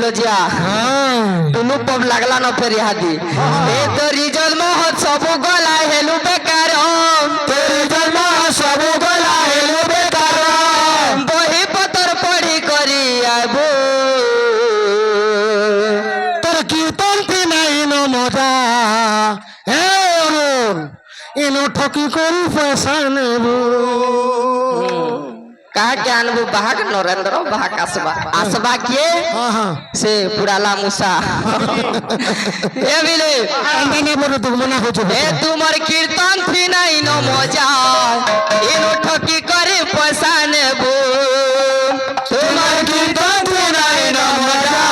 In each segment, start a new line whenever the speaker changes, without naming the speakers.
लजिया टुनु पब लागला न फेर हादी ए तो रिजल मोह सब गला हेलु बेकार तेरी जन्म सब गला हेलु बेकार बही पतर पढ़ी करी आबो तोर कीर्तन थी नहीं न मजा हे अरुण इनो ठकी करी पैसा नेबो कहा के आनबो बाहक नरेंद्र बाहक आसबा के से पुराला मुसा ए बिले अंदने बोलो तुम मना हो ए तुमर कीर्तन थी नहीं न मजा इनो ठकी करे पैसा नेबो तुमर कीर्तन थी नहीं न मजा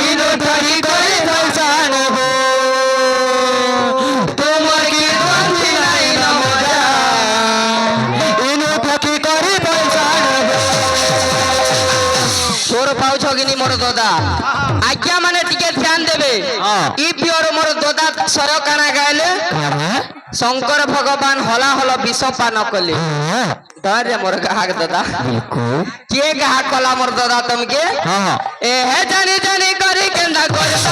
इनो ठकी करे पैसा नेबो तुमर कीर्तन थी नहीं न मजा इनो ठकी करे पैसा नेबो छोर पाउछ कि मोर दादा आज्ञा माने टिके ध्यान देबे ई पियर मोर दादा सरकाना गायले शंकर भगवान हला हला विष पान कले धैर्य मोर गाहक दादा के गाहक कला मोर दादा तुमके ए हे जानी जानी करी केंदा करता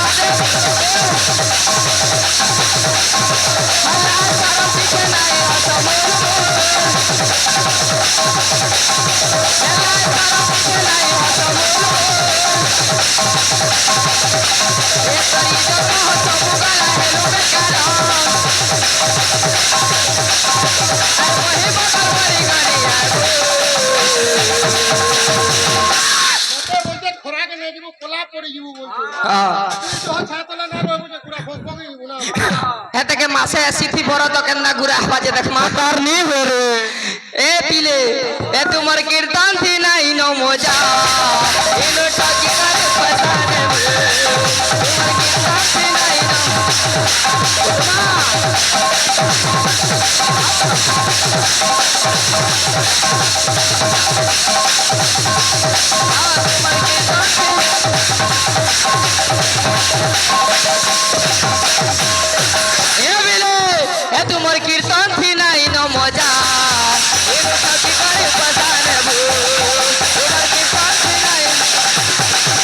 के मासे सिथी बरो तो केना गुरा बाजे देख मातार नी हो रे ए पिले ए तुमर कीर्तन थी नहीं न मजा इनो टकी करे पसाने तुमर कीर्तन थी नहीं तुमर कीर्तन थी नहीं न मजा इनो टकी करे पसाने तुमर कीर्तन थी नहीं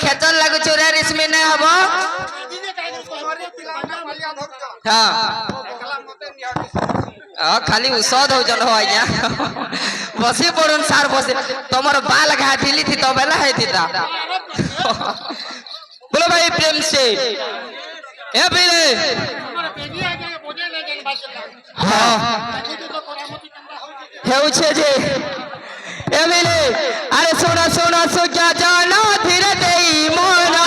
खेचल लागु चोरा इसमें नहीं हबो हां खाली औषध हो जन हो आज्ञा बसी पड़न सार बसे तमर बाल घाटिली थी तो बेला है थी ता बोलो भाई प्रेम से ए बिले हां हेउ छे जे ए बिले अरे सोना सोना सो क्या जाना धीरे देई मोना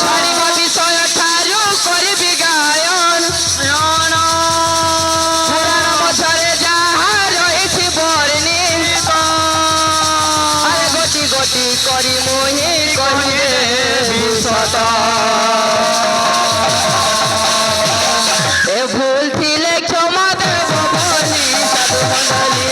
सारी मती सोया ठारू करी बिगायन सोना पुराना मछरे जहा रहिछि बरनी अरे गोटी गोटी करी मोहि कहिए विसता ए भूल थिले क्षमा देव बोली साधु मंडली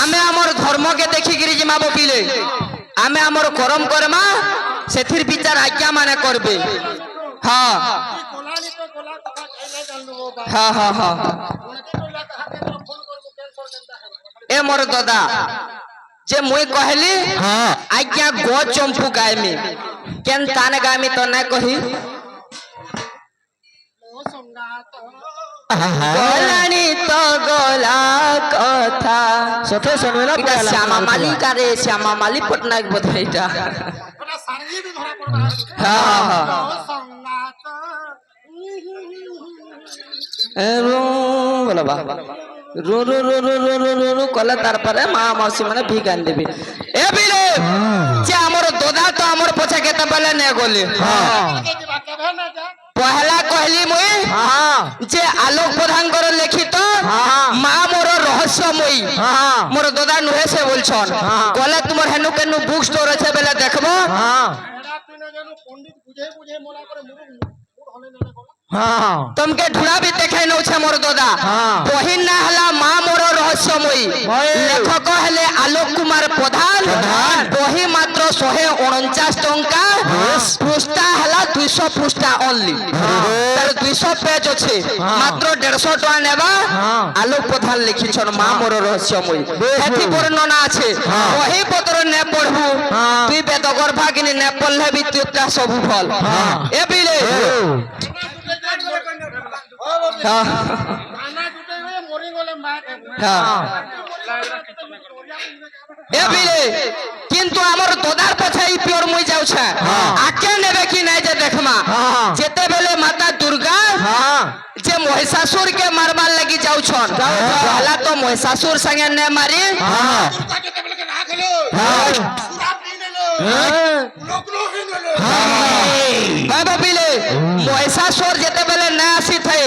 आमे आमर धर्म के देखिक जिमा बपिले आमे आमर करम करमा সেথির বিচার আজ্ঞা মানে করবে হ্যাঁ হ্যাঁ হ্যাঁ হ্যাঁ এ মোর দাদা যে মুই কহলি আজ্ঞা গো চম্পু গায়মি কেন তানে গায়মি তো না কহি গলানি তো গলা কথা সতে শুনবে না এটা শ্যামা মালিক আরে শ্যামা মালিক পটনায়ক বোধহয় এটা হ্যাঁ হ্যাঁ বলো বা রু রু রু রু রু রু রু রু কলে তারপরে মা মাসি মানে ভিক আন দেবি এ বিলে যে আমার দাদা তো আমার পছে কেতে বেলে নে গলি পহলা কহলি মুই যে আলোক প্রধানকর লিখিত মা মোর রহস্যময়ী মোর দাদা নুহে সে বলছন কলে তোমার হেনু কেনু বুক স্টোর আছে বেলে দেখবো तुमके ढूंढा भी देखे नौ छे मोर दादा बहिन ना हला मां मोर रहस्यमयी लेखक हेले आलोक कुमार प्रधान बही मात्र 149 टंका पृष्ठा हला 200 पृष्ठा ओनली तार 200 पेज अछि मात्र 150 टका नेबा आलोक प्रधान लिखिछन मां मोर रहस्यमयी एथि वर्णना আছে বহি পত্র নে পড়বু তুই বেদগর ভাগিনী নে পড়লে বি তুইটা সবু ফল এ বিলে কিন্তু আমার দাদার পছে পিওর মুই যাউছে আকে নেবে কি নাই যে দেখমা যেতে বেলে মাতা দুর্গা যে মহিষাসুর কে মারবার লাগি যাউছন পহলা তো মহিষাসুর সঙ্গে নে মারি মহিষাসুর যেতে বেলে না আসি থাই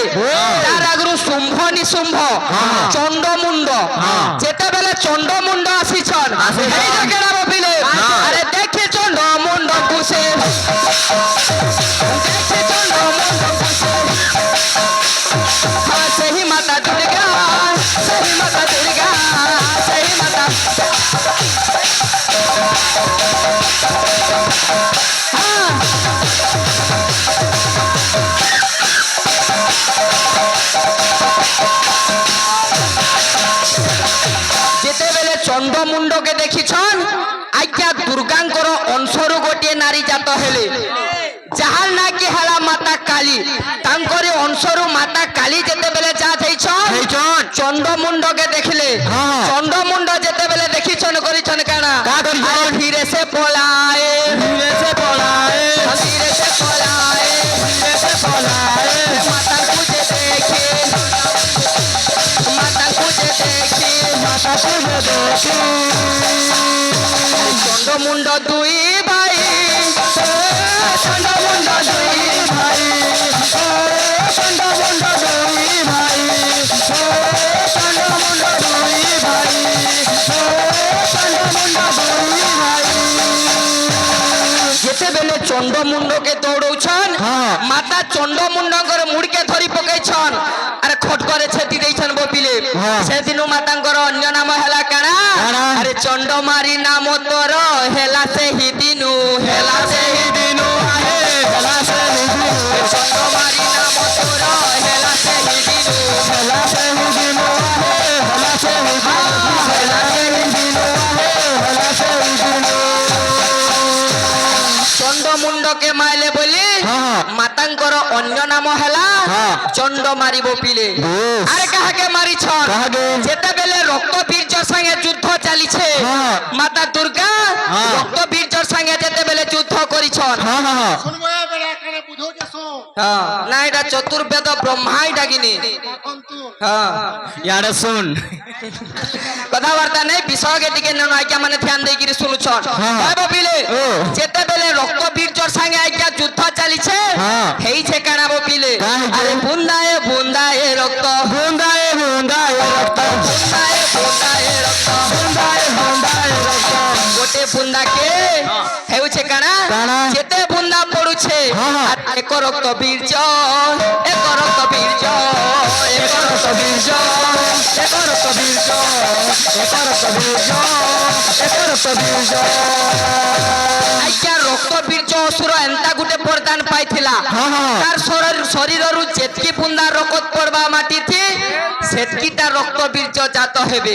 তার আগরু শুম্ভ নিশুম্ভ চন্ডমুন্ড যেতে বেলে চন্ডমুন্ড আসিছন এই জায়গা ভাবিলে আরে দেখে চন্ডমুন্ড কুসে দেখে চন্ডমুন্ড কুসে সেই মাতা দুর্গা সেই মাতা দুর্গা সেই মাতা যেতে বেলে চন্ডমুন্ডকে দেখিছন আজ্ঞা দুর্গাঙ্কর অংশরু গোটিয়ে নারী জাত হেলে যাহার নাকি হেলা মাতা কালী তাঙ্করি অংশরু মাতা কালী যেতে বেলে যা যাইছন চন্ডমুন্ডকে দেখিলে চন্ডমুন্ড যেতে বেলে দেখিছন করিছন কানা ফিরে সে পলায় ফিরে সে পলায় ফিরে সে পলায় ফিরে সে পলায় মাতা খুঁজে দেখে মাতা খুঁজে দেখে মাতা খুঁজে দেখে চন্ডমুন্ড দুই ভাই চন্ডমুন্ড দুই ভাই চন্ডমুন্ড দুই ভাই চন্ডমুন্ড দুই ভাই চন্ডমুন্ড দুই ভাই যেতে বেলে চন্ডমুন্ডকে দৌড়ৌছন মাতা চন্ডমুন্ডঙ্কর মুড়কে ধরি পকাইছন আরে খট করে ছেতি দেইছন বপিলে সেদিনু মাতাঙ্কর অন্য নাম হেলা কানা আরে চন্ডমারি নাম তোর হেলা সেই দিনু হেলা সেই দিনু আহে হেলা সেই দিনু চন্ডমারি নাম তোর হেলা সেই দিনু হেলা সেই দিনু আহে হেলা সেই দিনু হেলা সেই দিনু আহে হেলা সেই দিনু চন্ডমুন্ডকে মাইলে বলি মাতাঙ্কর অন্য নাম হেলা চন্ড মারিব পিলে আরে কাহাকে মারিছন যেতে বেলে রক্ত বীর্যর সঙ্গে যুদ্ধ চালিছে মাতা দুর্গা রক্ত বীর্যর সঙ্গে যেতে বেলে যুদ্ধ করিছন না এটা চতুর্বেদ ব্রহ্মাই ডাকিনি ইয়ারে শুন কথাবার্তা নেই বিষয়কে টিকে নেন আজ্ঞা মানে ধ্যান দিয়ে শুনুছন ভাবিলে যেতে বেলে রক্ত বীর্যর সঙ্গে আজ্ঞা যুদ্ধ চালিছে হেইছে কানা বপিলে আরে বুন্দায়ে বুন্দায়ে রক্ত বুন্দায়ে বুন্দায়ে রক্ত বুন্দায়ে বুন্দায়ে রক্ত বুন্দায়ে বুন্দায়ে রক্ত গোটে বুন্দাকে হেউছে কানা যেতে বুন্দা পড়ুছে আর এক রক্ত বীর্য এক রক্ত বীর্য এক রক্ত বীর্য এক রক্ত বীর্য এক রক্ত বীর্য এক রক্ত বীর্য আজ্ঞা রক্ত বীর্য গুটে বরদান পাইছিলা তার শরীররু যেতকি বুন্দা রক্ত পড়বা মাটিতে সেতকিটা রক্ত বীর্য জাত হেবে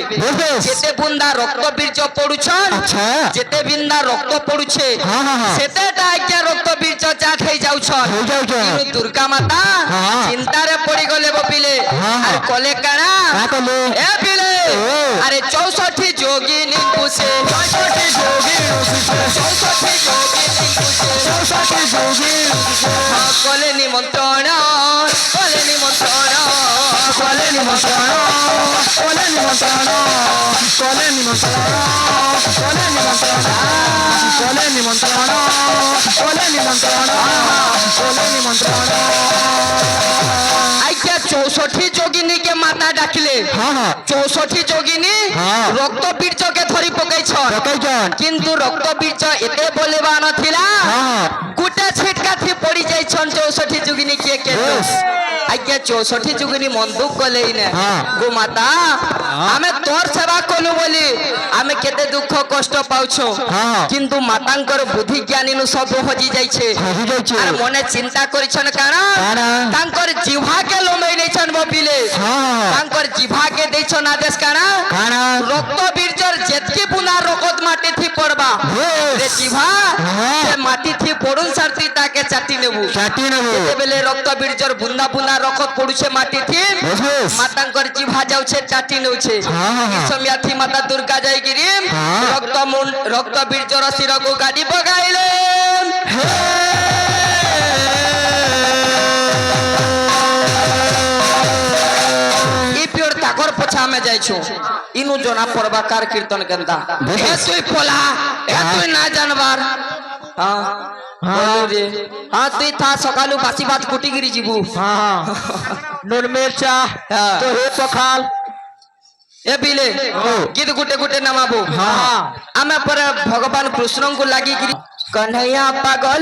যেতে বুন্দা রক্ত বীর্য পড়ুছন যেতে বিন্দা রক্ত পড়ুছে সেতেটা আজ্ঞা রক্ত বীর্য জাত হয়ে যাউছন কিন্তু দুর্গা মাতা চিন্তারে পড়ি গলে বপিলে আর কলে কানা এ পিলে আরে 64 যোগিনী কুছে 64 যোগিনী কুছে কলে নিমন্ত্রণ কলে নিমন্ত্রণ কলে নিমন্ত্রণ কলে নিমন্ত্রণ কলে নিমন্ত্রণ কলে নিমন্ত্রণ কলে নিমন্ত্রণ কলে নিমন্ত্রণ কলে নিমন্ত্রণ আইকা 64 যোগিনী কে মাতা ডাকিলে 64 যোগিনী রক্ত বীর্যকে ধরি পকাইছন কিন্তু রক্ত বীর্য এতে বলেবা নথিলা গুটা ছিটকা থি পড়ি যাইছন 64 যোগিনী কে কে আজ্ঞা 64 যোগিনী মন্দুক গলেই না গো মাতা আমি তোর সেবা কলু বলি আমি কেতে দুঃখ কষ্ট পাউছো কিন্তু মাতাঙ্কর বুদ্ধি জ্ঞানীনু সব হজি যাইছে আর মনে চিন্তা করিছন কারণ তাঙ্কর জিভাকে লমেই নেছন বপিলে তাঙ্কর জিভাকে দেইছন আদেশ কারণ রক্ত বীর্যর যেতকি বুনা রকত মাটি থি পড়বা রে জিভা সে মাটি থি পড়ুন সারতি তাকে চাটি নেবু বেলে রক্ত বীর্যর বুন্দা বুন্দা রকত পড়ুছে মাটি থি মাতাঙ্কর জিভা যাউছে চাটি নেউছে সময়াথি মাতা দুর্গা যাইগিরি রক্ত বীর্যর শিরকু গাড়ি বগাইলে তাকর পছা আমি যাইছো ইনু জনা পড়বা কার কীর্তন কেন্দা এ তুই পোলা এ তুই না জানবার তুই থা সকালু বাসি ভাত কুটি গিরি ଯିବୁ নুন মির্চা তো হে পখাল এ বিলে গীত গুটে গুটে নামাবো আমি পরে ভগবান কৃষ্ণଙ୍କୁ লাগি গিরি কन्हैया পাগল